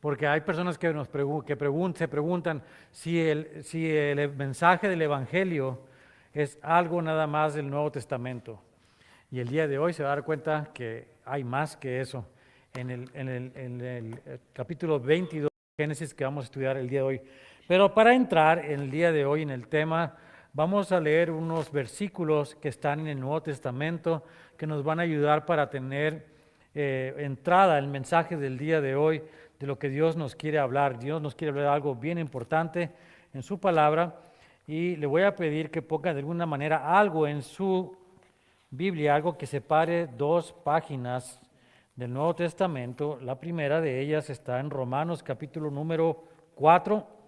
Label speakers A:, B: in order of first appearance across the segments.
A: porque hay personas que se preguntan si el mensaje del Evangelio es algo nada más del Nuevo Testamento. Y el día de hoy se va a dar cuenta que hay más que eso. En el capítulo 22 de Génesis que vamos a estudiar el día de hoy. Pero para entrar en el día de hoy en el tema, vamos a leer unos versículos que están en el Nuevo Testamento que nos van a ayudar para tener entrada al mensaje del día de hoy, de lo que Dios nos quiere hablar. Dios nos quiere hablar de algo bien importante en su palabra y le voy a pedir que ponga de alguna manera algo en su Biblia, algo que separe dos páginas del Nuevo Testamento. La primera de ellas está en Romanos capítulo número 4.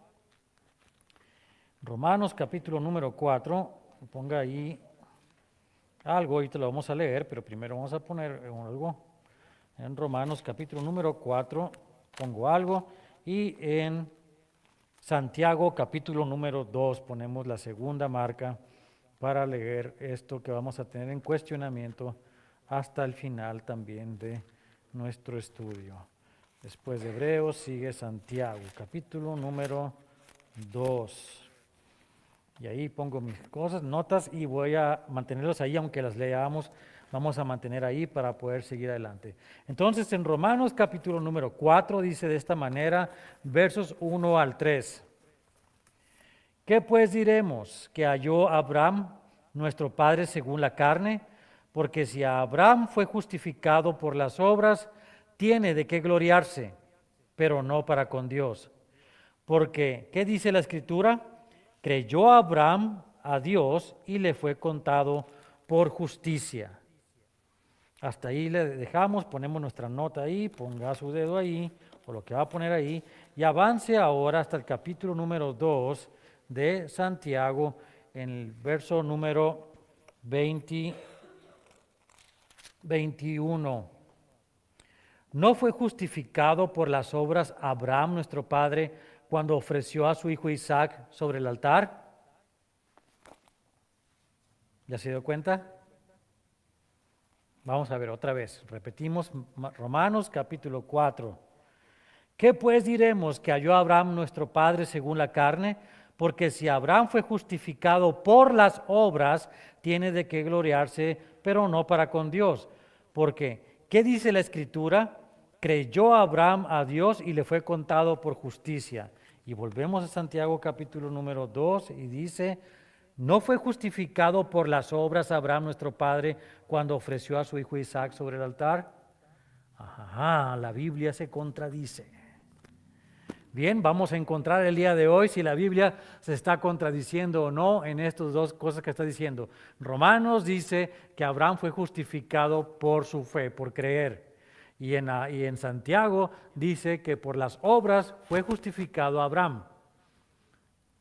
A: Romanos capítulo número 4, ponga ahí algo, ahorita lo vamos a leer, pero primero vamos a poner algo. En Romanos capítulo número 4 pongo algo y en Santiago capítulo número 2 ponemos la segunda marca para leer esto que vamos a tener en cuestionamiento hasta el final también de nuestro estudio. Después de Hebreos sigue Santiago, capítulo número 2. Y ahí pongo mis cosas, notas, y voy a mantenerlos ahí, aunque las leamos, vamos a mantener ahí para poder seguir adelante. Entonces, en Romanos capítulo número 4 dice de esta manera, versos 1 al 3. ¿Qué pues diremos? ¿Que halló Abraham, nuestro padre según la carne? Porque si Abraham fue justificado por las obras, tiene de qué gloriarse, pero no para con Dios. Porque, ¿qué dice la Escritura? Creyó Abraham a Dios y le fue contado por justicia. Hasta ahí le dejamos, ponemos nuestra nota ahí, ponga su dedo ahí, o lo que va a poner ahí, y avance ahora hasta el capítulo número 2 de Santiago, en el verso número 21. ¿No fue justificado por las obras Abraham, nuestro padre, cuando ofreció a su hijo Isaac sobre el altar? ¿Ya se dio cuenta? Vamos a ver otra vez. Repetimos Romanos capítulo 4. ¿Qué pues diremos? ¿Que halló Abraham nuestro padre según la carne? Porque si Abraham fue justificado por las obras, tiene de qué gloriarse, pero no para con Dios. Porque, ¿qué dice la Escritura? Creyó Abraham a Dios y le fue contado por justicia. Y volvemos a Santiago capítulo número 2 y dice, ¿no fue justificado por las obras Abraham nuestro padre cuando ofreció a su hijo Isaac sobre el altar? Ajá, la Biblia se contradice. Bien, vamos a encontrar el día de hoy si la Biblia se está contradiciendo o no en estas dos cosas que está diciendo. Romanos dice que Abraham fue justificado por su fe, por creer. Y en Santiago dice que por las obras fue justificado Abraham.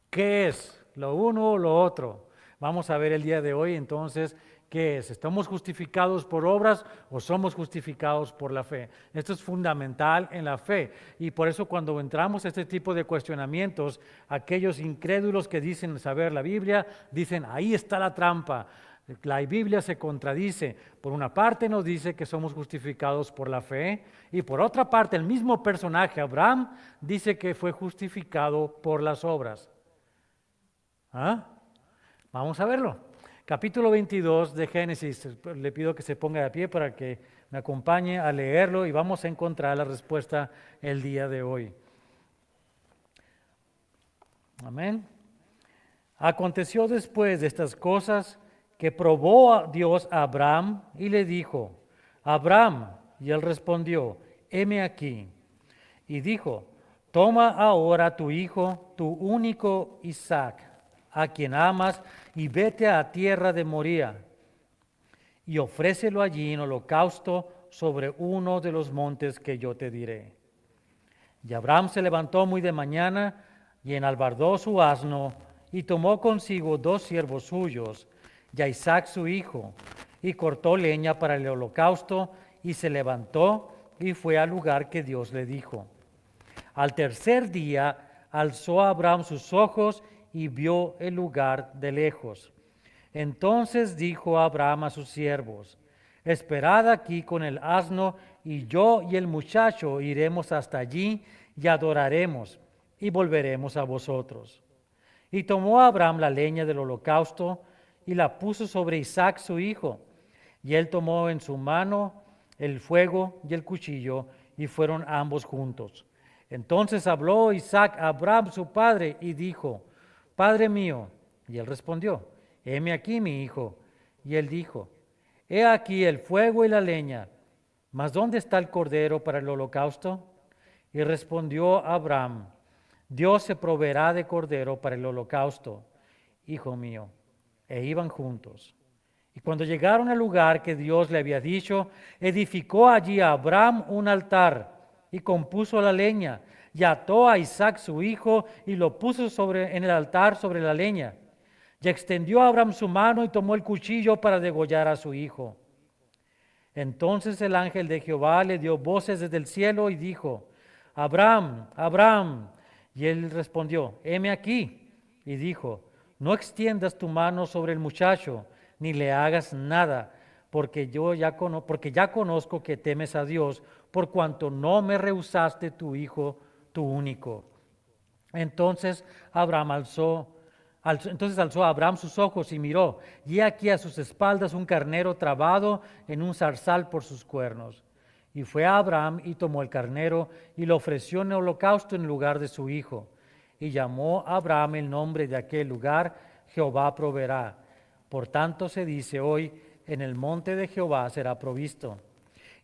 A: ¿Qué es? ¿Lo uno o lo otro? Vamos a ver el día de hoy entonces qué es. ¿Estamos justificados por obras o somos justificados por la fe? Esto es fundamental en la fe y por eso cuando entramos a este tipo de cuestionamientos, aquellos incrédulos que dicen saber la Biblia, dicen ahí está la trampa. La Biblia se contradice. Por una parte nos dice que somos justificados por la fe y por otra parte el mismo personaje, Abraham, dice que fue justificado por las obras. ¿Ah? Vamos a verlo. Capítulo 22 de Génesis. Le pido que se ponga de pie para que me acompañe a leerlo y vamos a encontrar la respuesta el día de hoy. Amén. Aconteció después de estas cosas que probó a Dios a Abraham y le dijo, Abraham, y él respondió, heme aquí. Y dijo, toma ahora tu hijo, tu único Isaac, a quien amas, y vete a tierra de Moría, y ofrécelo allí en holocausto sobre uno de los montes que yo te diré. Y Abraham se levantó muy de mañana, y enalbardó su asno, y tomó consigo 2 siervos suyos, y a Isaac su hijo, y cortó leña para el holocausto, y se levantó, y fue al lugar que Dios le dijo. Al tercer día alzó Abraham sus ojos, y vio el lugar de lejos. Entonces dijo Abraham a sus siervos, esperad aquí con el asno y yo y el muchacho iremos hasta allí y adoraremos y volveremos a vosotros. Y tomó Abraham la leña del holocausto y la puso sobre Isaac su hijo. Y él tomó en su mano el fuego y el cuchillo, y fueron ambos juntos. Entonces habló Isaac a Abraham su padre y dijo: Padre mío. Y él respondió: Heme aquí, mi hijo. Y él dijo: He aquí el fuego y la leña, mas ¿dónde está el cordero para el holocausto? Y respondió Abraham: Dios se proveerá de cordero para el holocausto, hijo mío. E iban juntos. Y cuando llegaron al lugar que Dios le había dicho, edificó allí a Abraham un altar y compuso la leña, y ató a Isaac su hijo y lo puso en el altar sobre la leña. Y extendió a Abraham su mano y tomó el cuchillo para degollar a su hijo. Entonces el ángel de Jehová le dio voces desde el cielo y dijo: Abraham, Abraham. Y él respondió: Heme aquí. Y dijo: No extiendas tu mano sobre el muchacho, ni le hagas nada, porque ya conozco que temes a Dios, por cuanto no me rehusaste tu hijo, tu único. Entonces alzó Abraham sus ojos y miró, y he aquí a sus espaldas un carnero trabado en un zarzal por sus cuernos. Y fue a Abraham y tomó el carnero y lo ofreció en holocausto en lugar de su hijo. Y llamó a Abraham el nombre de aquel lugar: Jehová proveerá. Por tanto se dice hoy: en el monte de Jehová será provisto.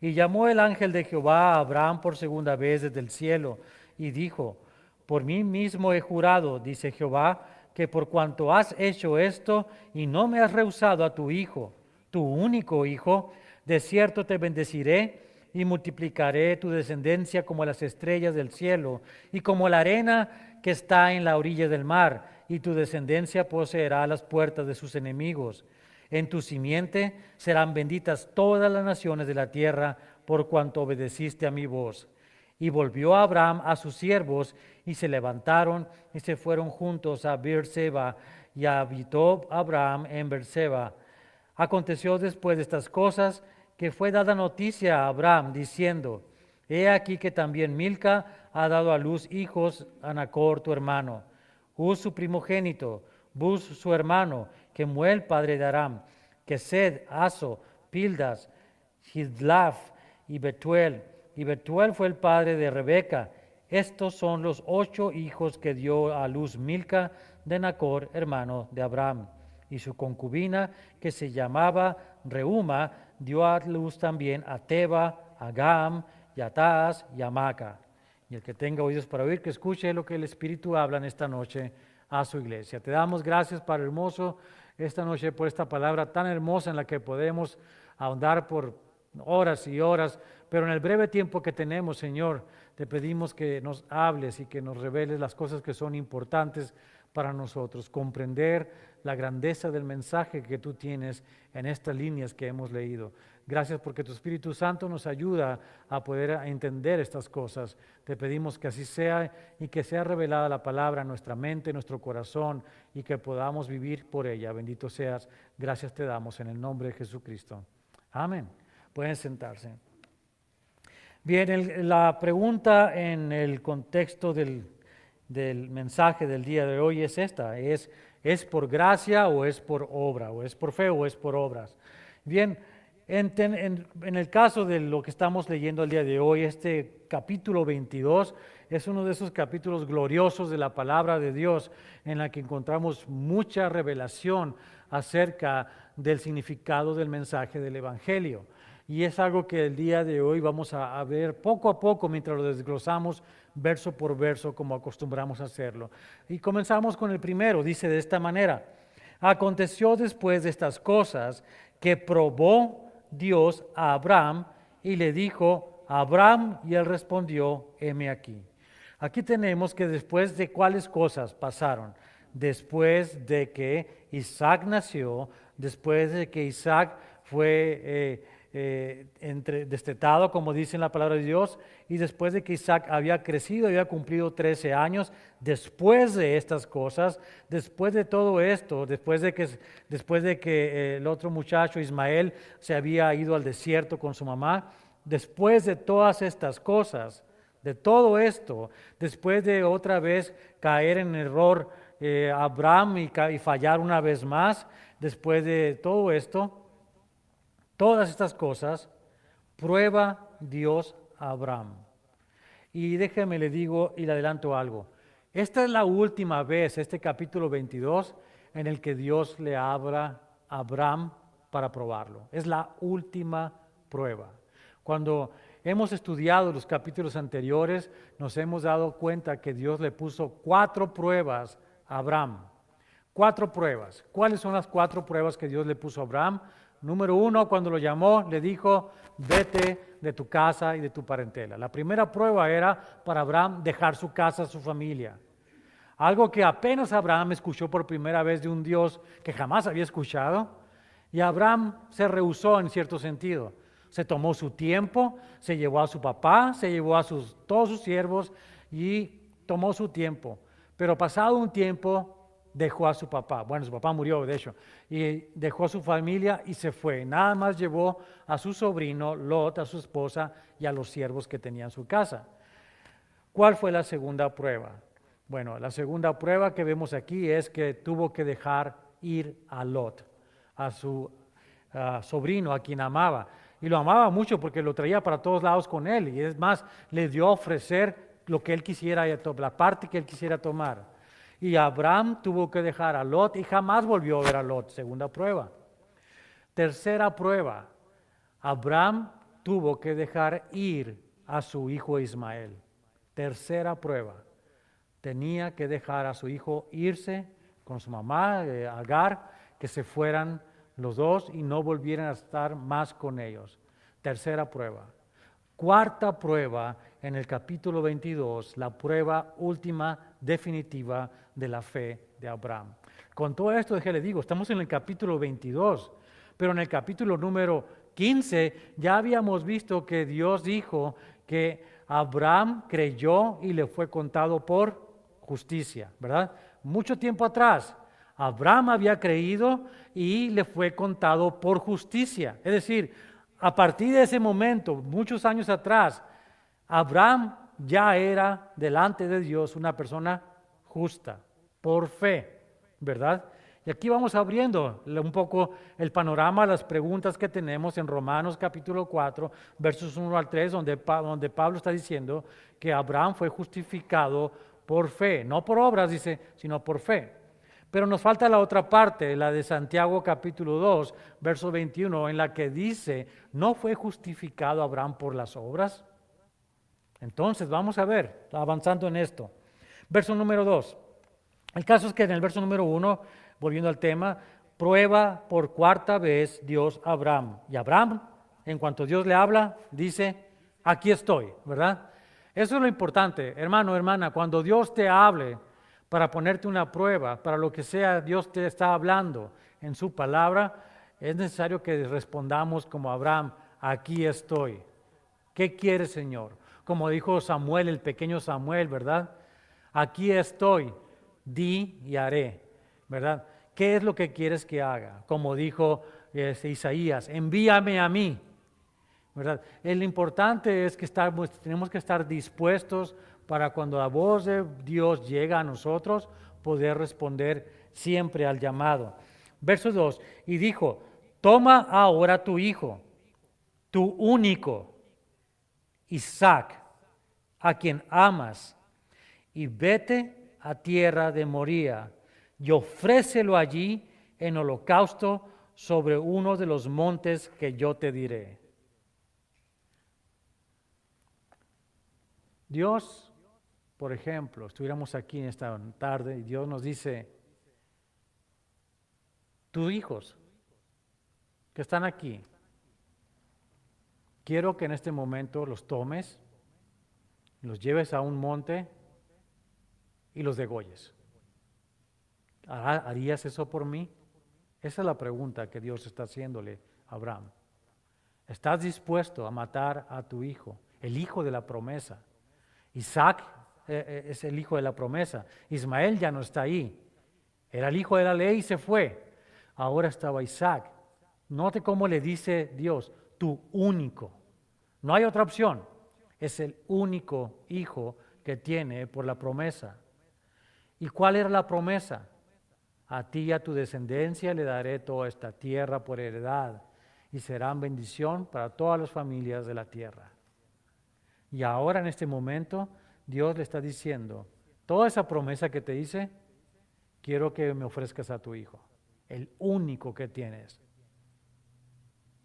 A: Y llamó el ángel de Jehová a Abraham por segunda vez desde el cielo y dijo: Por mí mismo he jurado, dice Jehová, que por cuanto has hecho esto y no me has rehusado a tu hijo, tu único hijo, de cierto te bendeciré y multiplicaré tu descendencia como las estrellas del cielo y como la arena que está en la orilla del mar, y tu descendencia poseerá las puertas de sus enemigos. En tu simiente serán benditas todas las naciones de la tierra, por cuanto obedeciste a mi voz. Y volvió Abraham a sus siervos, y se levantaron y se fueron juntos a Beerseba, y habitó Abraham en Beerseba. Aconteció después de estas cosas que fue dada noticia a Abraham, diciendo: He aquí que también Milca ha dado a luz hijos a Nacor tu hermano, Uz su primogénito, Buz su hermano, Kemuel padre de Aram, Kesed, Aso, Pildas, Hidlaf y Betuel. Y Betuel fue el padre de Rebeca. Estos son los 8 hijos que dio a luz Milca de Nacor, hermano de Abraham. Y su concubina, que se llamaba Reuma, dio a luz también a Teba, a Gam, y a Taas y a Maca. Y el que tenga oídos para oír, que escuche lo que el Espíritu habla en esta noche a su iglesia. Te damos gracias, Padre hermoso, esta noche por esta palabra tan hermosa en la que podemos ahondar por horas y horas, pero en el breve tiempo que tenemos, Señor, te pedimos que nos hables y que nos reveles las cosas que son importantes para nosotros, comprender la grandeza del mensaje que tú tienes en estas líneas que hemos leído. Gracias porque tu Espíritu Santo nos ayuda a poder entender estas cosas. Te pedimos que así sea y que sea revelada la palabra en nuestra mente, en nuestro corazón, y que podamos vivir por ella. Bendito seas. Gracias te damos en el nombre de Jesucristo. Amén. Pueden sentarse. Bien, la pregunta en el contexto del mensaje del día de hoy es esta: ¿es por gracia o es por obra? ¿O es por fe o es por obras? Bien, en el caso de lo que estamos leyendo el día de hoy, este capítulo 22 es uno de esos capítulos gloriosos de la palabra de Dios en la que encontramos mucha revelación acerca del significado del mensaje del Evangelio. Y es algo que el día de hoy vamos a ver poco a poco mientras lo desglosamos verso por verso como acostumbramos a hacerlo. Y comenzamos con el primero, dice de esta manera: Aconteció después de estas cosas que probó Dios a Abraham y le dijo: Abraham, y él respondió: heme aquí. Aquí tenemos que después de cuáles cosas pasaron. Después de que Isaac nació, después de que Isaac fue destetado, como dice en la palabra de Dios, y después de que Isaac había crecido, había cumplido 13 años, después de estas cosas, después de todo esto, después de que el otro muchacho, Ismael, se había ido al desierto con su mamá, después de todas estas cosas, de todo esto, después de otra vez caer en error Abraham y fallar una vez más, después de todo esto, todas estas cosas, prueba Dios a Abraham. Y déjeme le digo y le adelanto algo. Esta es la última vez, este capítulo 22, en el que Dios le habla a Abraham para probarlo. Es la última prueba. Cuando hemos estudiado los capítulos anteriores, nos hemos dado cuenta que Dios le puso 4 pruebas a Abraham. 4 pruebas. ¿Cuáles son las 4 pruebas que Dios le puso a Abraham? Número 1, cuando lo llamó, le dijo, vete de tu casa y de tu parentela. La primera prueba era para Abraham dejar su casa, su familia. Algo que apenas Abraham escuchó por primera vez de un Dios que jamás había escuchado. Y Abraham se rehusó en cierto sentido. Se tomó su tiempo, se llevó a su papá, se llevó a todos sus siervos y tomó su tiempo. Pero pasado un tiempo dejó a su papá. Bueno, su papá murió, de hecho, y dejó a su familia y se fue. Nada más llevó a su sobrino Lot, a su esposa y a los siervos que tenía en su casa. ¿Cuál fue la segunda prueba? Bueno, la segunda prueba que vemos aquí es que tuvo que dejar ir a Lot, a su sobrino, a quien amaba. Y lo amaba mucho porque lo traía para todos lados con él. Y es más, le dio a ofrecer lo que él quisiera, la parte que él quisiera tomar. Y Abraham tuvo que dejar a Lot y jamás volvió a ver a Lot. Segunda prueba. Tercera prueba. Abraham tuvo que dejar ir a su hijo Ismael. Tercera prueba. Tenía que dejar a su hijo irse con su mamá, Agar, que se fueran los dos y no volvieran a estar más con ellos. Tercera prueba. Cuarta prueba en el capítulo 22, la prueba última, definitiva de la fe de Abraham. Con todo esto, le digo, estamos en el capítulo 22, pero en el capítulo número 15 ya habíamos visto que Dios dijo que Abraham creyó y le fue contado por justicia, ¿verdad? Mucho tiempo atrás, Abraham había creído y le fue contado por justicia. Es decir, a partir de ese momento, muchos años atrás, Abraham ya era delante de Dios una persona justa, por fe, ¿verdad? Y aquí vamos abriendo un poco el panorama, las preguntas que tenemos en Romanos capítulo 4, versos 1 al 3, donde Pablo está diciendo que Abraham fue justificado por fe, no por obras, dice, sino por fe. Pero nos falta la otra parte, la de Santiago capítulo 2, verso 21, en la que dice, ¿no fue justificado Abraham por las obras? Entonces, vamos a ver, avanzando en esto. Verso número 2. El caso es que en el verso número 1, volviendo al tema, prueba por cuarta vez Dios a Abraham. Y Abraham, en cuanto Dios le habla, dice, aquí estoy, ¿verdad? Eso es lo importante, hermano, hermana, cuando Dios te hable, para ponerte una prueba, para lo que sea Dios te está hablando en su palabra, es necesario que respondamos como Abraham, aquí estoy. ¿Qué quieres, Señor? Como dijo Samuel, el pequeño Samuel, ¿verdad? Aquí estoy, di y haré, ¿verdad? ¿Qué es lo que quieres que haga? Como dijo Isaías, envíame a mí, ¿verdad? Lo importante es que tenemos que estar dispuestos para cuando la voz de Dios llega a nosotros, poder responder siempre al llamado. Verso 2, y dijo, toma ahora tu hijo, tu único, Isaac, a quien amas, y vete a tierra de Moría, y ofrécelo allí en holocausto sobre uno de los montes que yo te diré. Dios, por ejemplo, estuviéramos aquí en esta tarde y Dios nos dice, tus hijos que están aquí, quiero que en este momento los tomes, los lleves a un monte y los degolles. ¿Harías eso por mí? Esa es la pregunta que Dios está haciéndole a Abraham. ¿Estás dispuesto a matar a tu hijo, el hijo de la promesa? Isaac es el hijo de la promesa. Ismael ya no está ahí. Era el hijo de la ley y se fue. Ahora estaba Isaac. Note cómo le dice Dios, tu único. No hay otra opción. Es el único hijo que tiene por la promesa. ¿Y cuál era la promesa? A ti y a tu descendencia le daré toda esta tierra por heredad y serán bendición para todas las familias de la tierra. Y ahora en este momento Dios le está diciendo, toda esa promesa que te hice, quiero que me ofrezcas a tu hijo, el único que tienes.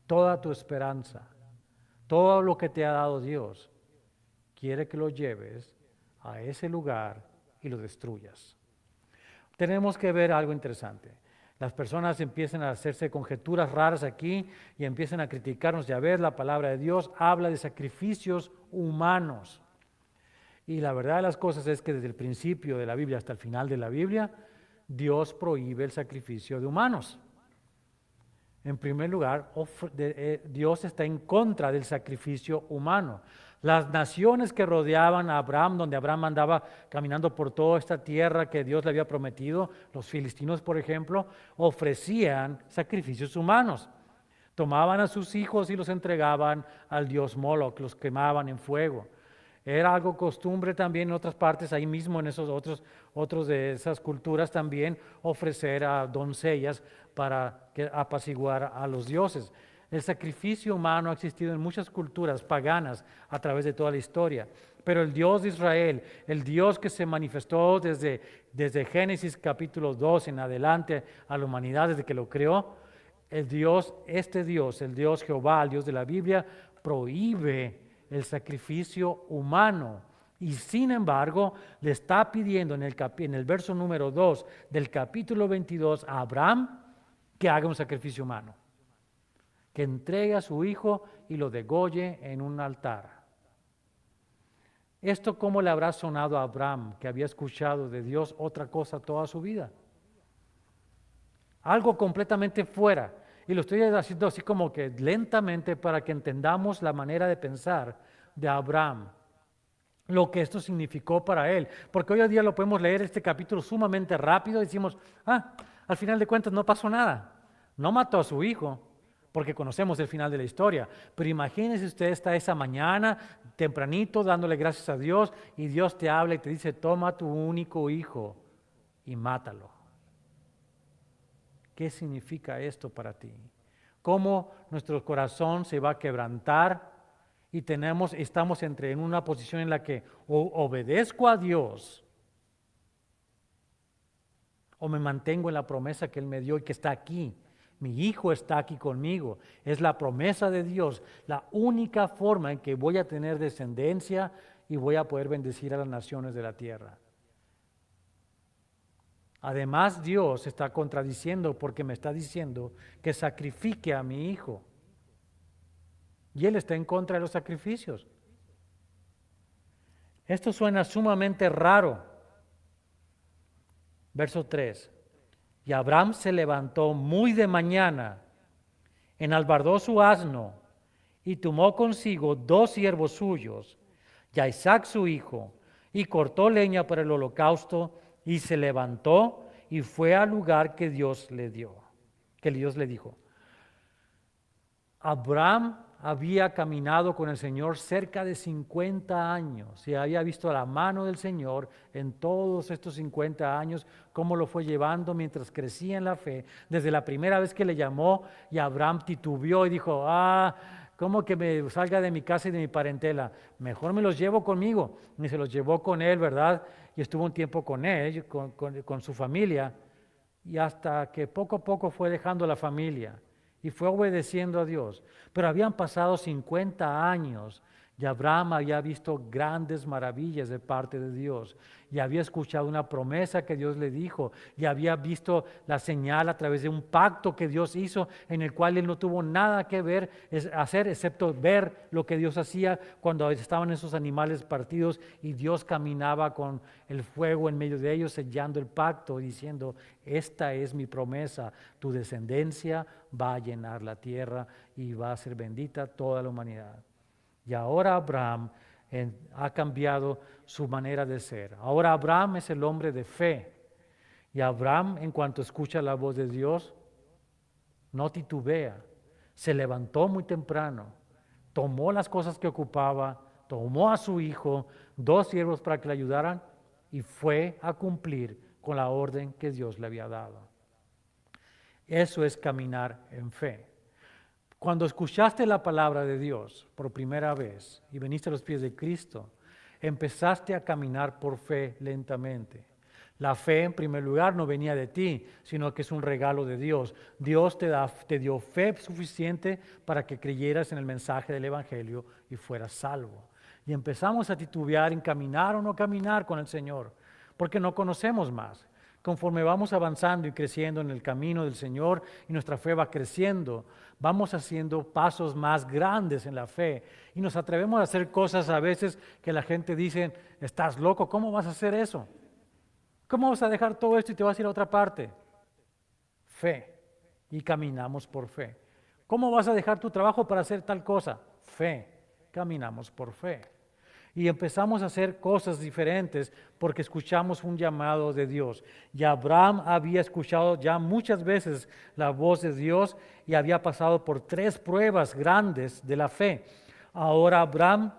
A: Toda tu esperanza, todo lo que te ha dado Dios, quiere que lo lleves a ese lugar y lo destruyas. Tenemos que ver algo interesante. Las personas empiezan a hacerse conjeturas raras aquí y empiezan a criticarnos. Ya ves, la palabra de Dios habla de sacrificios humanos. Y la verdad de las cosas es que desde el principio de la Biblia hasta el final de la Biblia, Dios prohíbe el sacrificio de humanos. En primer lugar, Dios está en contra del sacrificio humano. Las naciones que rodeaban a Abraham, donde Abraham andaba caminando por toda esta tierra que Dios le había prometido, los filistinos, por ejemplo, ofrecían sacrificios humanos. Tomaban a sus hijos y los entregaban al dios Moloch, los quemaban en fuego. Era algo costumbre también en otras partes, ahí mismo en esos otros de esas culturas también, ofrecer a doncellas para apaciguar a los dioses. El sacrificio humano ha existido en muchas culturas paganas a través de toda la historia, pero el Dios de Israel, el Dios que se manifestó desde Génesis capítulo 2 en adelante a la humanidad desde que lo creó, el Dios Jehová, el Dios de la Biblia, prohíbe el sacrificio humano. Y sin embargo, le está pidiendo en el verso número 2 del capítulo 22 a Abraham que haga un sacrificio humano, que entregue a su hijo y lo degolle en un altar. ¿Esto cómo le habrá sonado a Abraham, que había escuchado de Dios otra cosa toda su vida? Algo completamente fuera. Y lo estoy haciendo así como que lentamente para que entendamos la manera de pensar de Abraham, lo que esto significó para él. Porque hoy en día lo podemos leer este capítulo sumamente rápido y decimos, al final de cuentas no pasó nada. No mató a su hijo, porque conocemos el final de la historia. Pero imagínense usted está esa mañana, tempranito, dándole gracias a Dios, y Dios te habla y te dice, toma a tu único hijo y mátalo. ¿Qué significa esto para ti? ¿Cómo nuestro corazón se va a quebrantar y estamos en una posición en la que o obedezco a Dios o me mantengo en la promesa que Él me dio y que está aquí? Mi hijo está aquí conmigo. Es la promesa de Dios, la única forma en que voy a tener descendencia y voy a poder bendecir a las naciones de la tierra. Además, Dios está contradiciendo porque me está diciendo que sacrifique a mi hijo. Y Él está en contra de los sacrificios. Esto suena sumamente raro. Verso 3. Y Abraham se levantó muy de mañana, enalbardó su asno y tomó consigo 2 siervos suyos y a Isaac su hijo, y cortó leña para el holocausto, y se levantó y fue al lugar que Dios le dio, que Dios le dijo. Abraham había caminado con el Señor cerca de 50 años y había visto la mano del Señor en todos estos 50 años, cómo lo fue llevando mientras crecía en la fe. Desde la primera vez que le llamó y Abraham titubeó y dijo, ¿cómo que me salga de mi casa y de mi parentela? Mejor me los llevo conmigo. Y se los llevó con él, ¿verdad? Y estuvo un tiempo con él, con su familia, y hasta que poco a poco fue dejando la familia y fue obedeciendo a Dios. Pero habían pasado 50 años y Abraham había visto grandes maravillas de parte de Dios y había escuchado una promesa que Dios le dijo y había visto la señal a través de un pacto que Dios hizo en el cual él no tuvo nada que hacer excepto ver lo que Dios hacía cuando estaban esos animales partidos y Dios caminaba con el fuego en medio de ellos sellando el pacto diciendo, esta es mi promesa, tu descendencia va a llenar la tierra y va a ser bendita toda la humanidad. Y ahora Abraham ha cambiado su manera de ser. Ahora Abraham es el hombre de fe. Y Abraham, en cuanto escucha la voz de Dios, no titubea. Se levantó muy temprano, tomó las cosas que ocupaba, tomó a su hijo, 2 siervos para que le ayudaran y fue a cumplir con la orden que Dios le había dado. Eso es caminar en fe. Cuando escuchaste la palabra de Dios por primera vez y viniste a los pies de Cristo, empezaste a caminar por fe lentamente. La fe, en primer lugar, no venía de ti, sino que es un regalo de Dios. Dios te dio fe suficiente para que creyeras en el mensaje del Evangelio y fueras salvo. Y empezamos a titubear en caminar o no caminar con el Señor, porque no conocemos más. Conforme vamos avanzando y creciendo en el camino del Señor y nuestra fe va creciendo, vamos haciendo pasos más grandes en la fe y nos atrevemos a hacer cosas a veces que la gente dice, estás loco, ¿cómo vas a hacer eso? ¿Cómo vas a dejar todo esto y te vas a ir a otra parte? Fe. Y caminamos por fe. ¿Cómo vas a dejar tu trabajo para hacer tal cosa? Fe. Caminamos por fe. Y empezamos a hacer cosas diferentes porque escuchamos un llamado de Dios. Y Abraham había escuchado ya muchas veces la voz de Dios y había pasado por 3 pruebas grandes de la fe. Ahora Abraham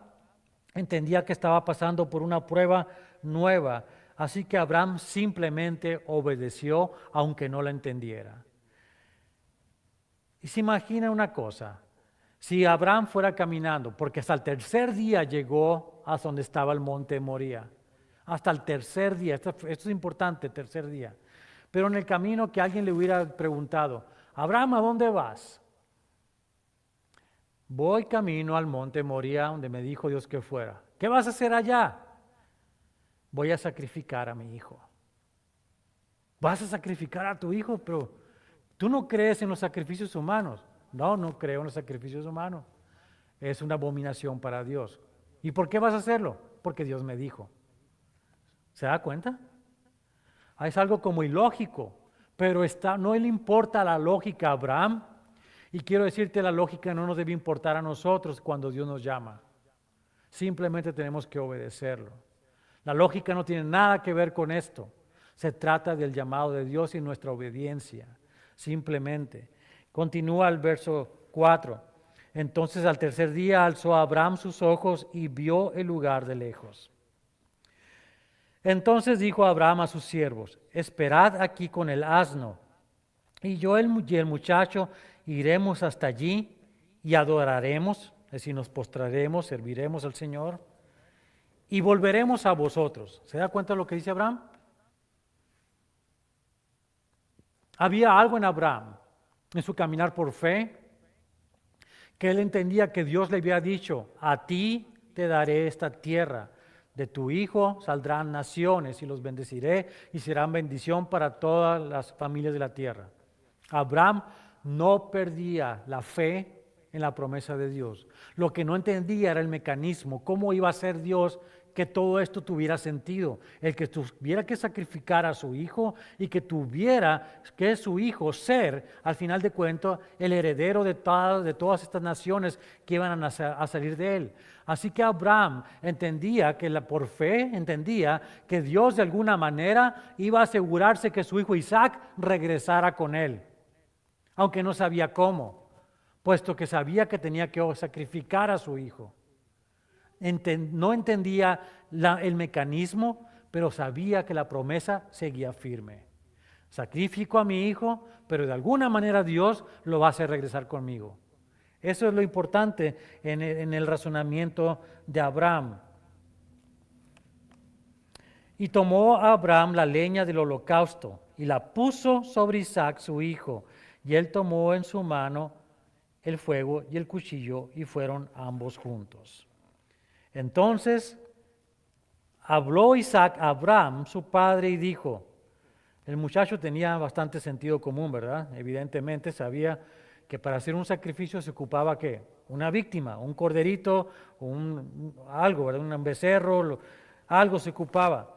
A: entendía que estaba pasando por una prueba nueva. Así que Abraham simplemente obedeció aunque no la entendiera. Y se imagina una cosa, si Abraham fuera caminando, porque hasta el tercer día llegó a donde estaba el monte Moría, hasta el tercer día, esto es importante, tercer día, pero en el camino que alguien le hubiera preguntado, Abraham, ¿a dónde vas? Voy camino al monte Moría donde me dijo Dios que fuera. ¿Qué vas a hacer allá? Voy a sacrificar a mi hijo. ¿Vas a sacrificar a tu hijo? Pero tú no crees en los sacrificios humanos. No, no creo en los sacrificios humanos. Es una abominación para Dios. ¿Y por qué vas a hacerlo? Porque Dios me dijo. ¿Se da cuenta? Es algo como ilógico, pero no le importa la lógica a Abraham. Y quiero decirte, la lógica no nos debe importar a nosotros cuando Dios nos llama. Simplemente tenemos que obedecerlo. La lógica no tiene nada que ver con esto. Se trata del llamado de Dios y nuestra obediencia. Simplemente. Continúa el verso 4. Entonces al tercer día alzó Abraham sus ojos y vio el lugar de lejos. Entonces dijo Abraham a sus siervos, esperad aquí con el asno, y yo y el muchacho iremos hasta allí y adoraremos, es decir, nos postraremos, serviremos al Señor, y volveremos a vosotros. ¿Se da cuenta de lo que dice Abraham? Había algo en Abraham, en su caminar por fe, que él entendía que Dios le había dicho, a ti te daré esta tierra, de tu hijo saldrán naciones y los bendeciré y serán bendición para todas las familias de la tierra. Abraham no perdía la fe en la promesa de Dios. Lo que no entendía era el mecanismo, cómo iba a ser Dios que todo esto tuviera sentido, el que tuviera que sacrificar a su hijo y que tuviera que su hijo ser, al final de cuentas, el heredero de todas estas naciones que iban a salir de él. Así que Abraham entendía por fe entendía que Dios de alguna manera iba a asegurarse que su hijo Isaac regresara con él, aunque no sabía cómo, puesto que sabía que tenía que sacrificar a su hijo. No entendía el mecanismo, pero sabía que la promesa seguía firme. Sacrifico a mi hijo, pero de alguna manera Dios lo va a hacer regresar conmigo. Eso es lo importante en el razonamiento de Abraham. Y tomó a Abraham la leña del holocausto y la puso sobre Isaac su hijo, y él tomó en su mano el fuego y el cuchillo, y fueron ambos juntos. Entonces habló Isaac a Abraham, su padre, y dijo, el muchacho tenía bastante sentido común, ¿verdad? Evidentemente sabía que para hacer un sacrificio se ocupaba ¿qué? Una víctima, un corderito, algo, ¿verdad? Un becerro, algo se ocupaba.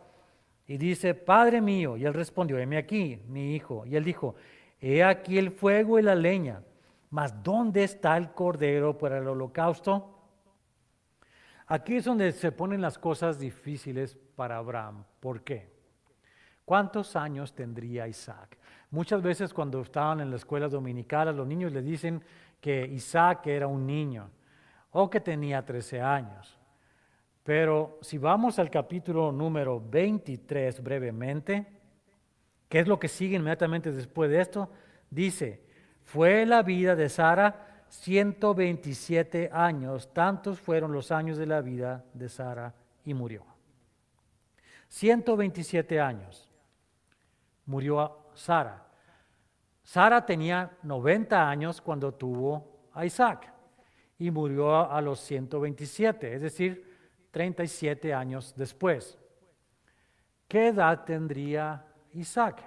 A: Y dice, Padre mío, y él respondió, heme aquí, mi hijo. Y él dijo, he aquí el fuego y la leña, mas ¿dónde está el cordero para el holocausto? Aquí es donde se ponen las cosas difíciles para Abraham. ¿Por qué? ¿Cuántos años tendría Isaac? Muchas veces cuando estaban en la escuela dominical, a los niños les dicen que Isaac era un niño. o que tenía 13 años. Pero si vamos al capítulo número 23 brevemente, ¿qué es lo que sigue inmediatamente después de esto? Dice, fue la vida de Sara 127 años, tantos fueron los años de la vida de Sara y murió. 127 años murió Sara. Sara tenía 90 años cuando tuvo a Isaac y murió a los 127, es decir, 37 años después. ¿Qué edad tendría Isaac?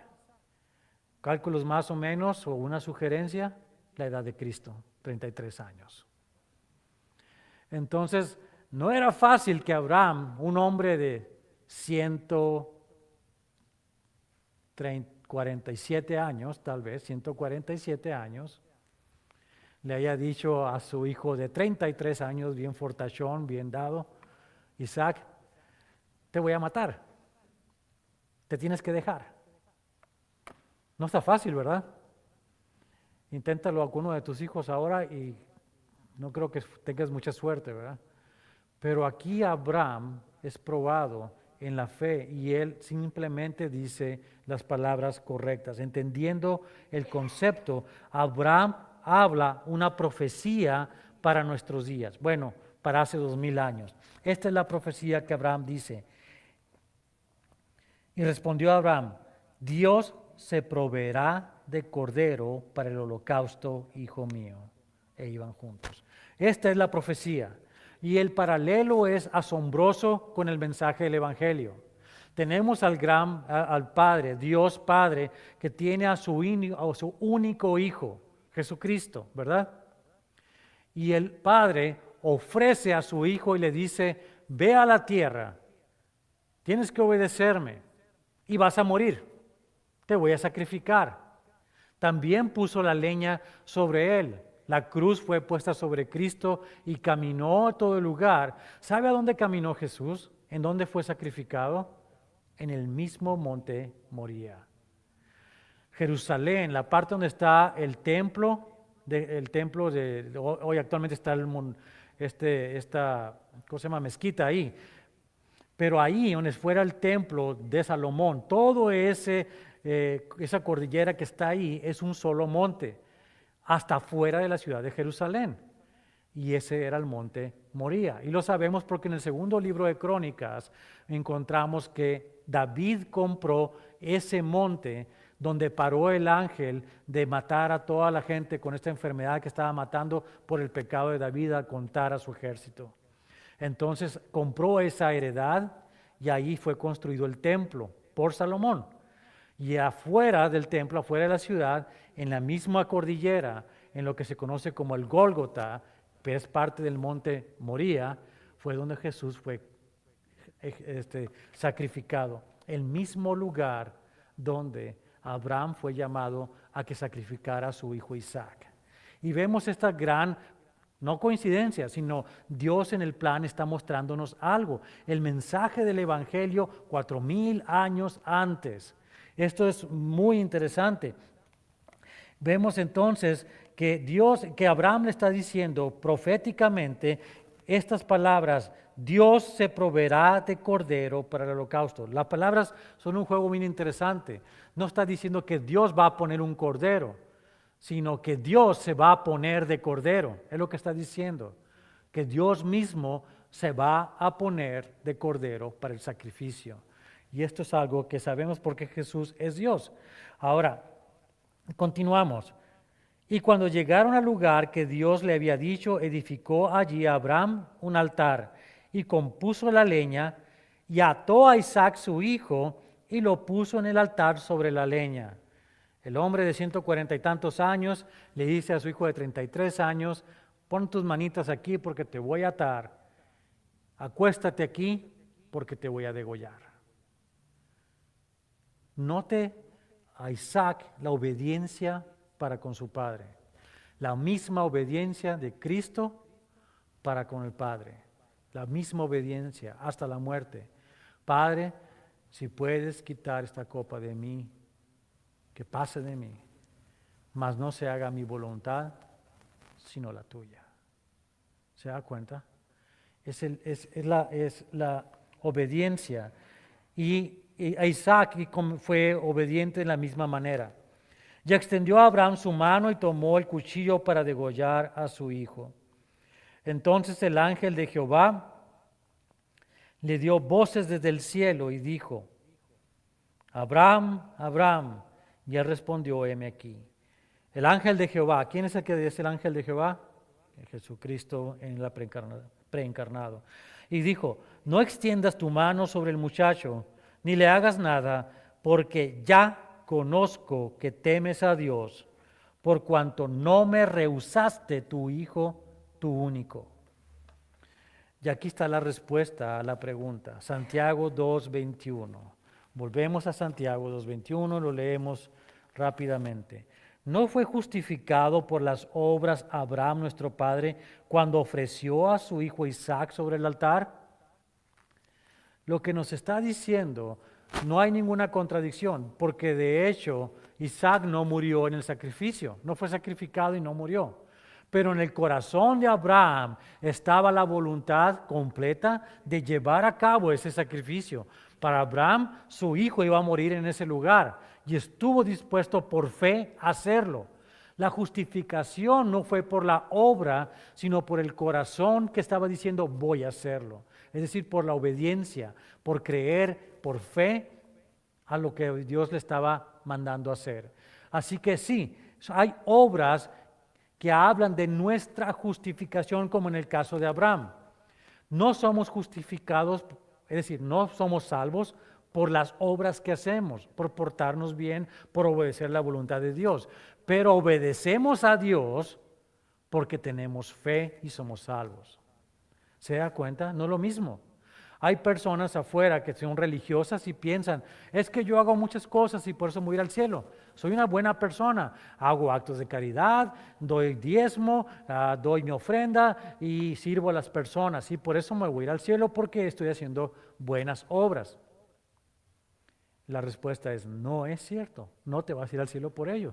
A: Cálculos más o menos, o una sugerencia, la edad de Cristo, 33 años. Entonces, no era fácil que Abraham, un hombre de 147 años, tal vez 147 años, le haya dicho a su hijo de 33 años, bien fortachón, bien dado, Isaac, te voy a matar, te tienes que dejar. No está fácil, ¿verdad? Inténtalo a uno de tus hijos ahora y no creo que tengas mucha suerte, ¿verdad? Pero aquí Abraham es probado en la fe y él simplemente dice las palabras correctas. Entendiendo el concepto, Abraham habla una profecía para nuestros días. Bueno, para hace 2000 años. Esta es la profecía que Abraham dice. Y respondió Abraham, Dios se proveerá de cordero para el holocausto, hijo mío. E iban juntos. Esta es la profecía. Y el paralelo es asombroso con el mensaje del Evangelio. Tenemos al Padre, Dios Padre, que tiene a su único Hijo, Jesucristo, ¿verdad? Y el Padre ofrece a su Hijo y le dice, ve a la tierra, tienes que obedecerme y vas a morir, te voy a sacrificar. También puso la leña sobre él. La cruz fue puesta sobre Cristo y caminó a todo el lugar. ¿Sabe a dónde caminó Jesús? ¿En dónde fue sacrificado? En el mismo monte Moría. Jerusalén, la parte donde está el templo, hoy actualmente está esta, ¿cómo se llama? Mezquita ahí. Pero ahí, donde fuera el templo de Salomón, todo esa cordillera que está ahí es un solo monte, hasta fuera de la ciudad de Jerusalén. Y ese era el monte Moría. Y lo sabemos porque en el segundo libro de Crónicas encontramos que David compró ese monte donde paró el ángel de matar a toda la gente con esta enfermedad que estaba matando por el pecado de David al contar a su ejército. Entonces compró esa heredad y ahí fue construido el templo por Salomón. Y afuera del templo, afuera de la ciudad, en la misma cordillera, en lo que se conoce como el Gólgota, que es parte del monte Moría, fue donde Jesús fue sacrificado. El mismo lugar donde Abraham fue llamado a que sacrificara a su hijo Isaac. Y vemos esta gran, no coincidencia, sino Dios en el plan está mostrándonos algo. El mensaje del Evangelio 4000 años antes. Esto es muy interesante. Vemos entonces que Abraham le está diciendo proféticamente estas palabras: Dios se proveerá de cordero para el holocausto. Las palabras son un juego muy interesante. No está diciendo que Dios va a poner un cordero, sino que Dios se va a poner de cordero. Es lo que está diciendo, que Dios mismo se va a poner de cordero para el sacrificio. Y esto es algo que sabemos porque Jesús es Dios. Ahora, continuamos. Y cuando llegaron al lugar que Dios le había dicho, edificó allí a Abraham un altar y compuso la leña y ató a Isaac su hijo y lo puso en el altar sobre la leña. El hombre de 140 y tantos años le dice a su hijo de 33 años, pon tus manitas aquí porque te voy a atar, acuéstate aquí porque te voy a degollar. Note a Isaac la obediencia para con su padre, la misma obediencia de Cristo para con el Padre, la misma obediencia hasta la muerte. Padre, si puedes quitar esta copa de mí, que pase de mí, mas no se haga mi voluntad, sino la tuya. ¿Se da cuenta? Es la obediencia. Y a Isaac fue obediente de la misma manera. Y extendió a Abraham su mano y tomó el cuchillo para degollar a su hijo. Entonces el ángel de Jehová le dio voces desde el cielo y dijo: Abraham, Abraham. Y él respondió: heme aquí. El ángel de Jehová, ¿quién es el que es el ángel de Jehová? Jesucristo en la preencarnado. Y dijo: no extiendas tu mano sobre el muchacho, ni le hagas nada, porque ya conozco que temes a Dios, por cuanto no me rehusaste tu hijo, tu único. Y aquí está la respuesta a la pregunta, Santiago 2:21. Volvemos a Santiago 2:21, lo leemos rápidamente. ¿No fue justificado por las obras Abraham nuestro padre cuando ofreció a su hijo Isaac sobre el altar? Lo que nos está diciendo, no hay ninguna contradicción, porque de hecho Isaac no murió en el sacrificio, no fue sacrificado y no murió. Pero en el corazón de Abraham estaba la voluntad completa de llevar a cabo ese sacrificio. Para Abraham, su hijo iba a morir en ese lugar y estuvo dispuesto por fe a hacerlo. La justificación no fue por la obra, sino por el corazón que estaba diciendo voy a hacerlo. Es decir, por la obediencia, por creer, por fe a lo que Dios le estaba mandando hacer. Así que sí, hay obras que hablan de nuestra justificación, como en el caso de Abraham. No somos justificados, es decir, no somos salvos por las obras que hacemos, por portarnos bien, por obedecer la voluntad de Dios. Pero obedecemos a Dios porque tenemos fe y somos salvos. ¿Se da cuenta? No es lo mismo. Hay personas afuera que son religiosas y piensan, es que yo hago muchas cosas y por eso me voy a ir al cielo. Soy una buena persona, hago actos de caridad, doy diezmo, doy mi ofrenda y sirvo a las personas. Y por eso me voy a ir al cielo porque estoy haciendo buenas obras. La respuesta es, no es cierto, no te vas a ir al cielo por ello.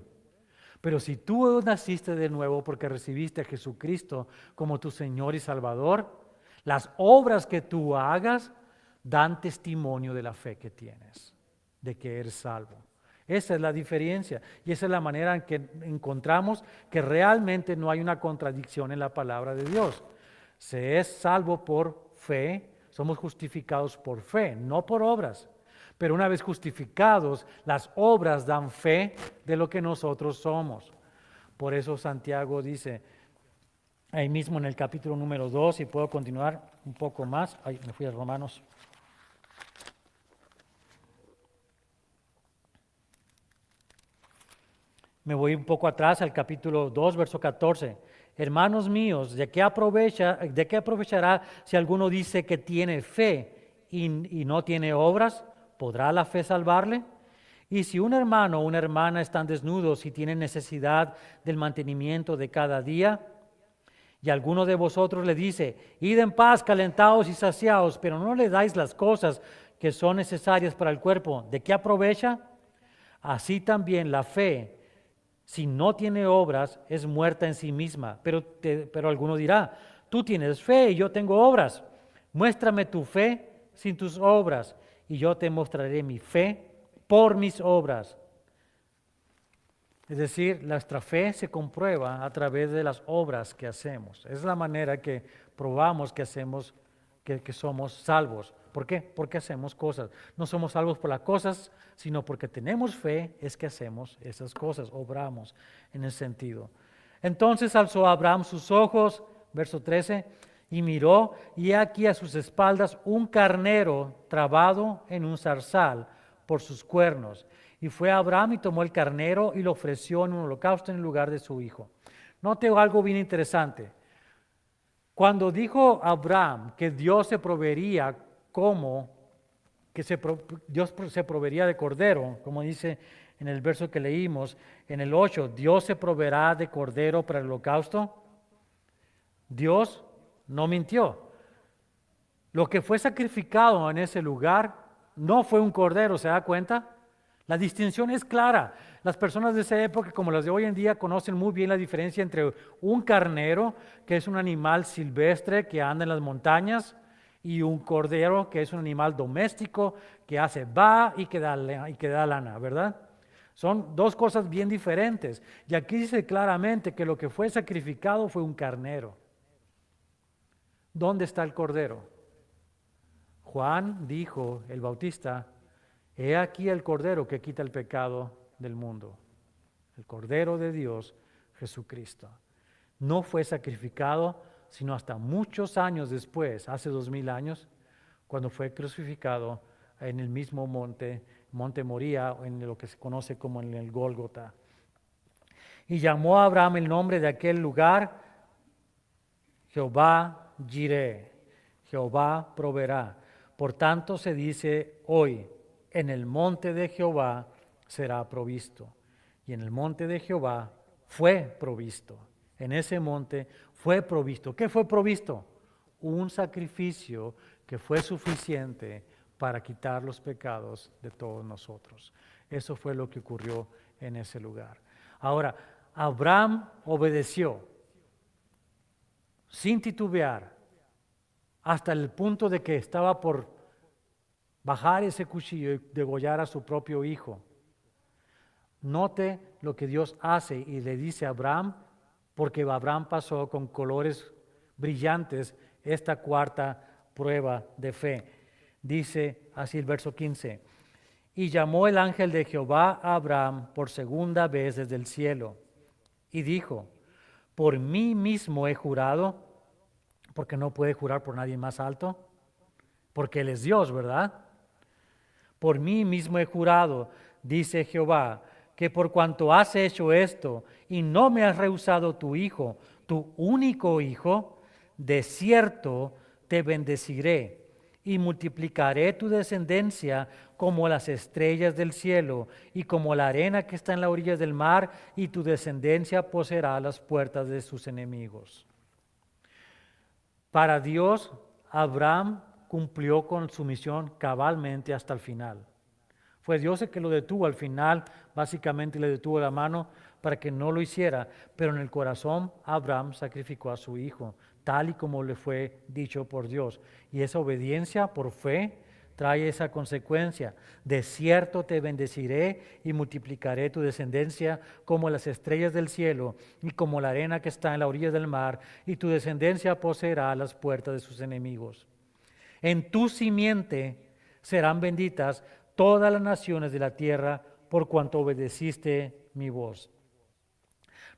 A: Pero si tú naciste de nuevo porque recibiste a Jesucristo como tu Señor y Salvador, las obras que tú hagas dan testimonio de la fe que tienes, de que eres salvo. Esa es la diferencia y esa es la manera en que encontramos que realmente no hay una contradicción en la palabra de Dios. Se es salvo por fe, somos justificados por fe, no por obras. Pero una vez justificados, las obras dan fe de lo que nosotros somos. Por eso Santiago dice, ahí mismo en el capítulo número 2, y puedo continuar un poco más. Ay, me fui a Romanos. Me voy un poco atrás al capítulo 2, verso 14. Hermanos míos, ¿de qué aprovechará si alguno dice que tiene fe y no tiene obras? ¿Podrá la fe salvarle? Y si un hermano o una hermana están desnudos y tienen necesidad del mantenimiento de cada día, y alguno de vosotros le dice, id en paz, calentados y saciados, pero no le dais las cosas que son necesarias para el cuerpo, ¿de qué aprovecha? Así también la fe, si no tiene obras, es muerta en sí misma. Pero alguno dirá, tú tienes fe y yo tengo obras. Muéstrame tu fe sin tus obras, y yo te mostraré mi fe por mis obras. Es decir, nuestra fe se comprueba a través de las obras que hacemos. Es la manera que probamos que somos salvos. ¿Por qué? Porque hacemos cosas. No somos salvos por las cosas, sino porque tenemos fe, es que hacemos esas cosas, obramos en ese sentido. Entonces alzó Abraham sus ojos, verso 13, y miró, y aquí a sus espaldas un carnero trabado en un zarzal por sus cuernos. Y fue Abraham y tomó el carnero y lo ofreció en un holocausto en el lugar de su hijo. Note algo bien interesante. Cuando dijo Abraham que Dios se proveería Dios se proveería de cordero, como dice en el verso que leímos, en el 8, Dios se proveerá de cordero para el holocausto. Dios no mintió. Lo que fue sacrificado en ese lugar no fue un cordero, ¿se da cuenta? La distinción es clara. Las personas de esa época, como las de hoy en día, conocen muy bien la diferencia entre un carnero, que es un animal silvestre que anda en las montañas, y un cordero, que es un animal doméstico que hace va y que da lana, ¿verdad? Son dos cosas bien diferentes. Y aquí dice claramente que lo que fue sacrificado fue un carnero. ¿Dónde está el cordero? Juan dijo, el Bautista, he aquí el cordero que quita el pecado del mundo. El cordero de Dios, Jesucristo. No fue sacrificado sino hasta muchos años después, hace 2000 años, cuando fue crucificado en el mismo monte Moría, en lo que se conoce como en el Gólgota. Y llamó a Abraham el nombre de aquel lugar, Jehová Jireh, Jehová proveerá. Por tanto se dice hoy, en el monte de Jehová será provisto. Y en el monte de Jehová fue provisto. En ese monte fue provisto. ¿Qué fue provisto? Un sacrificio que fue suficiente para quitar los pecados de todos nosotros. Eso fue lo que ocurrió en ese lugar. Ahora, Abraham obedeció sin titubear hasta el punto de que estaba por bajar ese cuchillo y degollar a su propio hijo. Note lo que Dios hace y le dice a Abraham, porque Abraham pasó con colores brillantes esta cuarta prueba de fe. Dice así el verso 15, y llamó el ángel de Jehová a Abraham por segunda vez desde el cielo, y dijo, por mí mismo he jurado, porque no puede jurar por nadie más alto, porque Él es Dios, ¿verdad? Por mí mismo he jurado, dice Jehová, que por cuanto has hecho esto y no me has rehusado tu hijo, tu único hijo, de cierto te bendeciré y multiplicaré tu descendencia como las estrellas del cielo y como la arena que está en la orilla del mar, y tu descendencia poseerá las puertas de sus enemigos. Para Dios, Abraham cumplió con su misión cabalmente hasta el final. Fue Dios el que lo detuvo al final, básicamente le detuvo la mano para que no lo hiciera, pero en el corazón Abraham sacrificó a su hijo, tal y como le fue dicho por Dios. Y esa obediencia por fe trae esa consecuencia. De cierto te bendeciré y multiplicaré tu descendencia como las estrellas del cielo y como la arena que está en la orilla del mar, y tu descendencia poseerá las puertas de sus enemigos. En tu simiente serán benditas todas las naciones de la tierra, por cuanto obedeciste mi voz.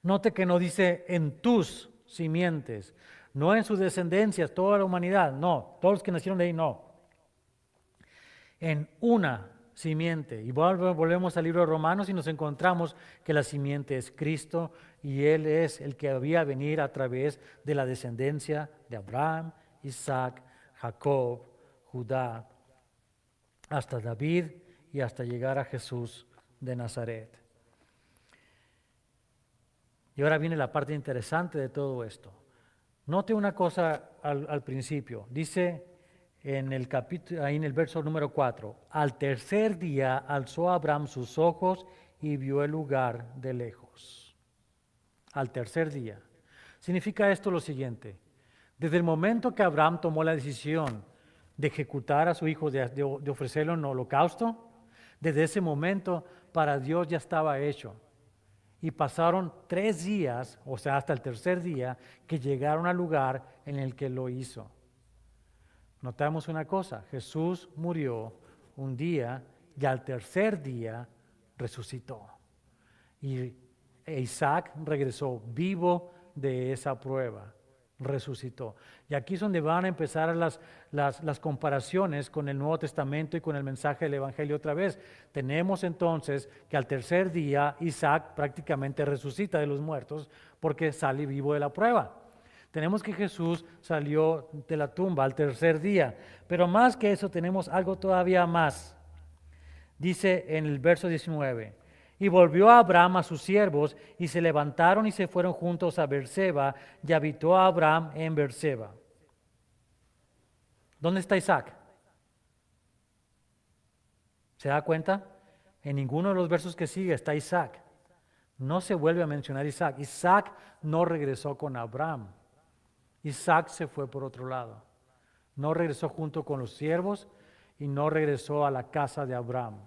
A: Note que no dice en tus simientes, no en sus descendencias, toda la humanidad, no, todos los que nacieron de ahí, no. En una simiente. Y volvemos al libro de Romanos y nos encontramos que la simiente es Cristo, y Él es el que había de venir a través de la descendencia de Abraham, Isaac, Jacob, Judá, hasta David y hasta llegar a Jesús de Nazaret. Y ahora viene la parte interesante de todo esto. Note una cosa al principio. Dice en el capítulo, ahí en el verso número 4, al tercer día alzó Abraham sus ojos y vio el lugar de lejos. Al tercer día. Significa esto lo siguiente. Desde el momento que Abraham tomó la decisión de ejecutar a su hijo, de ofrecerlo en holocausto, desde ese momento para Dios ya estaba hecho. Y pasaron 3 días, o sea, hasta el tercer día, que llegaron al lugar en el que lo hizo. Notamos una cosa, Jesús murió un día y al tercer día resucitó. Y Isaac regresó vivo de esa prueba. Resucitó. Y aquí es donde van a empezar las comparaciones con el Nuevo Testamento y con el mensaje del Evangelio otra vez. Tenemos entonces que al tercer día Isaac prácticamente resucita de los muertos porque sale vivo de la prueba. Tenemos que Jesús salió de la tumba al tercer día, pero más que eso tenemos algo todavía más. Dice en el verso 19, y volvió Abraham a sus siervos, y se levantaron y se fueron juntos a Beerseba, y habitó Abraham en Beerseba. ¿Dónde está Isaac? ¿Se da cuenta? En ninguno de los versos que sigue está Isaac. No se vuelve a mencionar Isaac. Isaac no regresó con Abraham. Isaac se fue por otro lado. No regresó junto con los siervos y no regresó a la casa de Abraham.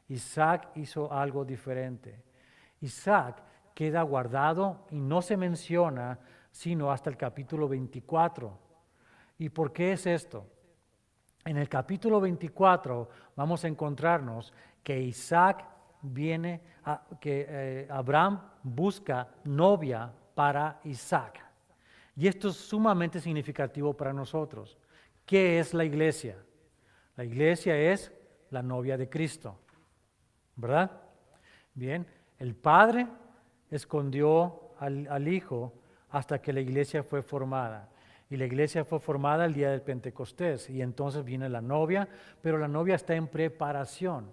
A: Isaac hizo algo diferente. Isaac queda guardado y no se menciona sino hasta el capítulo 24. ¿Y por qué es esto? En el capítulo 24 vamos a encontrarnos que Abraham busca novia para Isaac. Y esto es sumamente significativo para nosotros. ¿Qué es la iglesia? La iglesia es la novia de Cristo, ¿verdad? Bien, el Padre escondió al Hijo hasta que la iglesia fue formada. Y la iglesia fue formada el día del Pentecostés. Y entonces viene la novia, pero la novia está en preparación.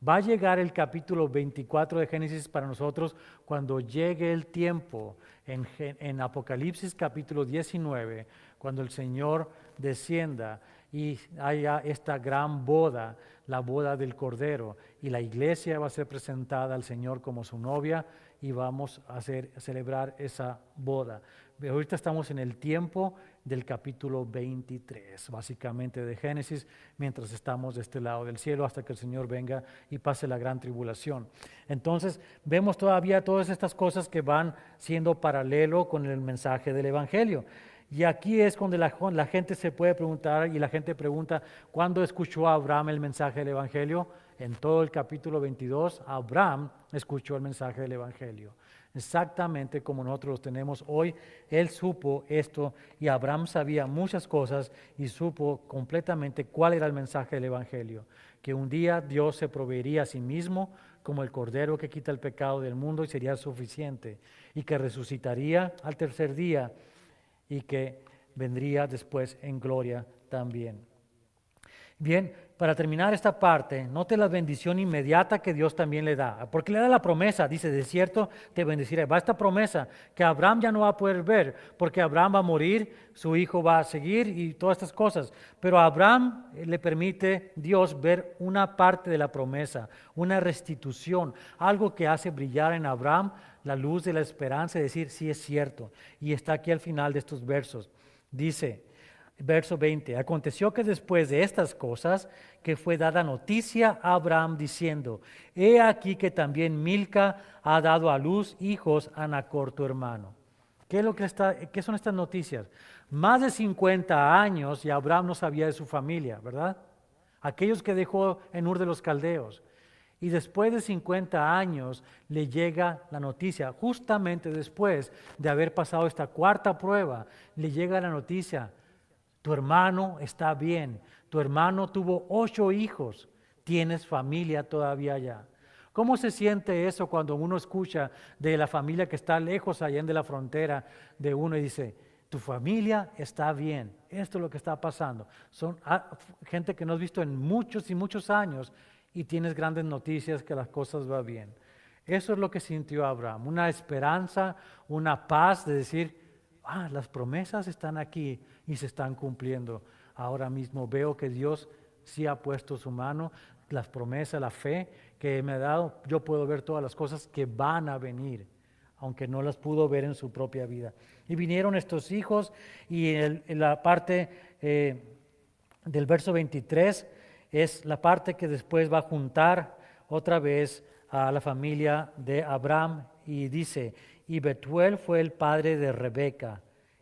A: Va a llegar el capítulo 24 de Génesis para nosotros cuando llegue el tiempo en Apocalipsis capítulo 19, cuando el Señor descienda y haya esta gran boda, la boda del Cordero, y la iglesia va a ser presentada al Señor como su novia y vamos a celebrar esa boda. Ahorita estamos en el tiempo del capítulo 23, básicamente de Génesis, mientras estamos de este lado del cielo hasta que el Señor venga y pase la gran tribulación. Entonces, vemos todavía todas estas cosas que van siendo paralelo con el mensaje del Evangelio. Y aquí es donde la gente se puede preguntar, y la gente pregunta, ¿cuándo escuchó Abraham el mensaje del Evangelio? En todo el capítulo 22, Abraham escuchó el mensaje del Evangelio. Exactamente como nosotros tenemos hoy, él supo esto y Abraham sabía muchas cosas y supo completamente cuál era el mensaje del Evangelio. Que un día Dios se proveería a sí mismo como el Cordero que quita el pecado del mundo y sería suficiente. Y que resucitaría al tercer día y que vendría después en gloria también. Bien, para terminar esta parte, note la bendición inmediata que Dios también le da, porque le da la promesa, dice, de cierto te bendeciré. Va esta promesa que Abraham ya no va a poder ver, porque Abraham va a morir, su hijo va a seguir y todas estas cosas. Pero a Abraham le permite Dios ver una parte de la promesa, una restitución, algo que hace brillar en Abraham la luz de la esperanza y decir, sí es cierto. Y está aquí al final de estos versos. Dice, verso 20, aconteció que después de estas cosas, que fue dada noticia a Abraham diciendo, he aquí que también Milca ha dado a luz hijos a Nacor tu hermano. ¿Qué son estas noticias? Más de 50 años y Abraham no sabía de su familia, ¿verdad? Aquellos que dejó en Ur de los Caldeos. Y después de 50 años le llega la noticia, justamente después de haber pasado esta cuarta prueba, le llega la noticia, tu hermano está bien, tu hermano tuvo 8 hijos, tienes familia todavía allá. ¿Cómo se siente eso cuando uno escucha de la familia que está lejos allá de la frontera de uno y dice, tu familia está bien, esto es lo que está pasando? Son gente que no has visto en muchos y muchos años y tienes grandes noticias que las cosas van bien. Eso es lo que sintió Abraham, una esperanza, una paz de decir, las promesas están aquí y se están cumpliendo. Ahora mismo veo que Dios sí ha puesto su mano, las promesas, la fe que me ha dado, yo puedo ver todas las cosas que van a venir, aunque no las pudo ver en su propia vida. Y vinieron estos hijos y en la parte del verso 23 es la parte que después va a juntar otra vez a la familia de Abraham y dice, y Betuel fue el padre de Rebeca.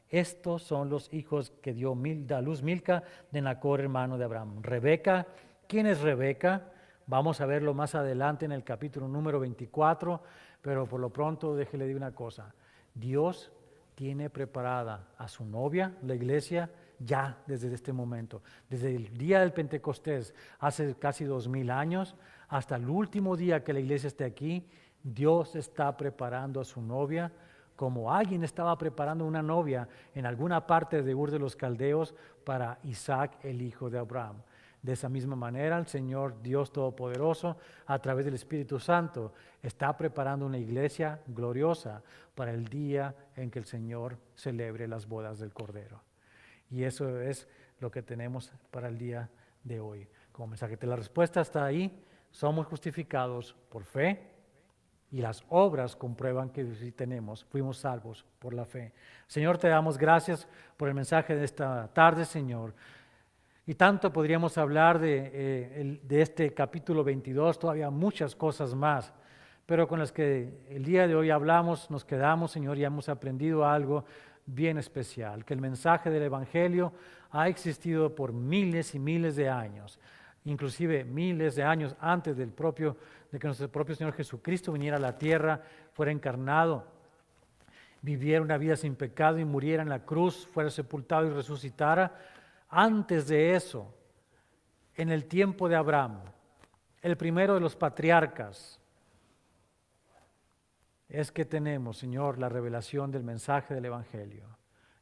A: Estos son los hijos que dio a luz Milca de Nacor, hermano de Abraham. Rebeca, ¿quién es Rebeca? Vamos a verlo más adelante en el capítulo número 24, pero por lo pronto déjele decir una cosa. Dios tiene preparada a su novia, la iglesia, ya desde este momento. Desde el día del Pentecostés, hace casi 2000 años, hasta el último día que la iglesia esté aquí, Dios está preparando a su novia, como alguien estaba preparando una novia en alguna parte de Ur de los Caldeos para Isaac, el hijo de Abraham. De esa misma manera, el Señor Dios Todopoderoso, a través del Espíritu Santo, está preparando una iglesia gloriosa para el día en que el Señor celebre las bodas del Cordero. Y eso es lo que tenemos para el día de hoy. Como mensaje, la respuesta está ahí. somos justificados por fe y las obras comprueban que sí fuimos salvos por la fe. Señor, te damos gracias por el mensaje de esta tarde, Señor. Y tanto podríamos hablar de este capítulo 22, todavía muchas cosas más, pero con las que el día de hoy hablamos, nos quedamos, Señor, y hemos aprendido algo bien especial, que el mensaje del Evangelio ha existido por miles y miles de años, inclusive miles de años antes de que nuestro propio Señor Jesucristo viniera a la tierra, fuera encarnado, viviera una vida sin pecado y muriera en la cruz, fuera sepultado y resucitara. Antes de eso, en el tiempo de Abraham, el primero de los patriarcas, es que tenemos, Señor, la revelación del mensaje del Evangelio.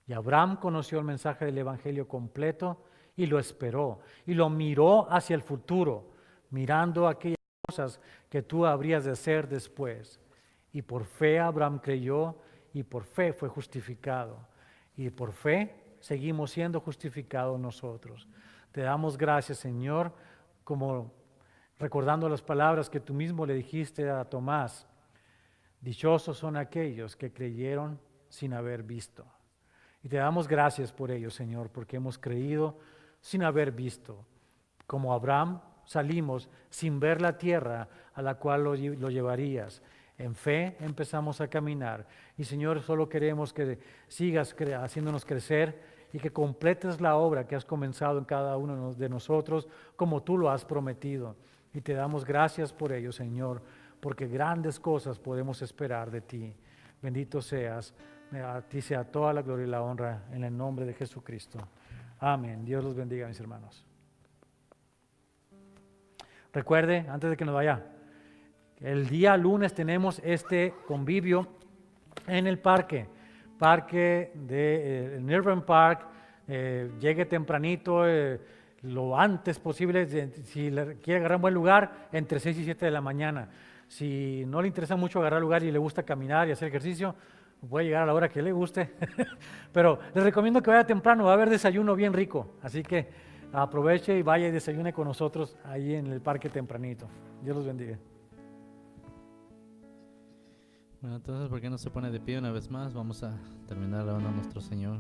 A: Y Abraham conoció el mensaje del Evangelio completo y lo esperó, y lo miró hacia el futuro, mirando aquellas cosas que tú habrías de hacer después. Y por fe Abraham creyó, y por fe fue justificado. Y por fe seguimos siendo justificados nosotros. Te damos gracias, Señor, como recordando las palabras que tú mismo le dijiste a Tomás. Dichosos son aquellos que creyeron sin haber visto. Y te damos gracias por ello, Señor, porque hemos creído sin haber visto. Como Abraham salimos sin ver la tierra a la cual lo llevarías. En fe empezamos a caminar. Y Señor, solo queremos que sigas haciéndonos crecer y que completes la obra que has comenzado en cada uno de nosotros como tú lo has prometido. Y te damos gracias por ello, Señor, porque grandes cosas podemos esperar de ti. Bendito seas, a ti sea toda la gloria y la honra en el nombre de Jesucristo. Amén. Dios los bendiga, mis hermanos. Recuerde, antes de que nos vaya, el día lunes tenemos este convivio en el parque de Nirvana Park. Llegue tempranito, lo antes posible, si quiere agarrar un buen lugar, entre 6 y 7 de la mañana. Si no le interesa mucho agarrar lugar y le gusta caminar y hacer ejercicio, puede llegar a la hora que le guste. Pero les recomiendo que vaya temprano, va a haber desayuno bien rico. Así que aproveche y vaya y desayune con nosotros ahí en el parque tempranito. Dios los bendiga.
B: Bueno, entonces, ¿por qué no se pone de pie una vez más? Vamos a terminar alabando a nuestro Señor.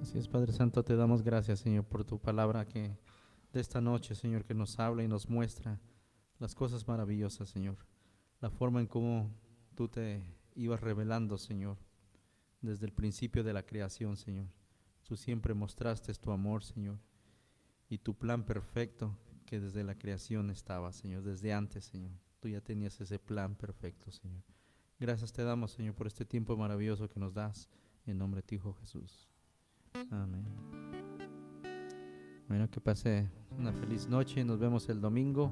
B: Así es, Padre Santo, te damos gracias, Señor, por tu palabra que de esta noche, Señor, que nos habla y nos muestra las cosas maravillosas, Señor. La forma en cómo tú te ibas revelando, Señor, desde el principio de la creación, Señor. Tú siempre mostraste tu amor, Señor, y tu plan perfecto que desde la creación estaba, Señor, desde antes, Señor. Tú ya tenías ese plan perfecto, Señor. Gracias te damos, Señor, por este tiempo maravilloso que nos das. En nombre de tu Hijo Jesús. Amén. Bueno, que pase una feliz noche. Nos vemos el domingo.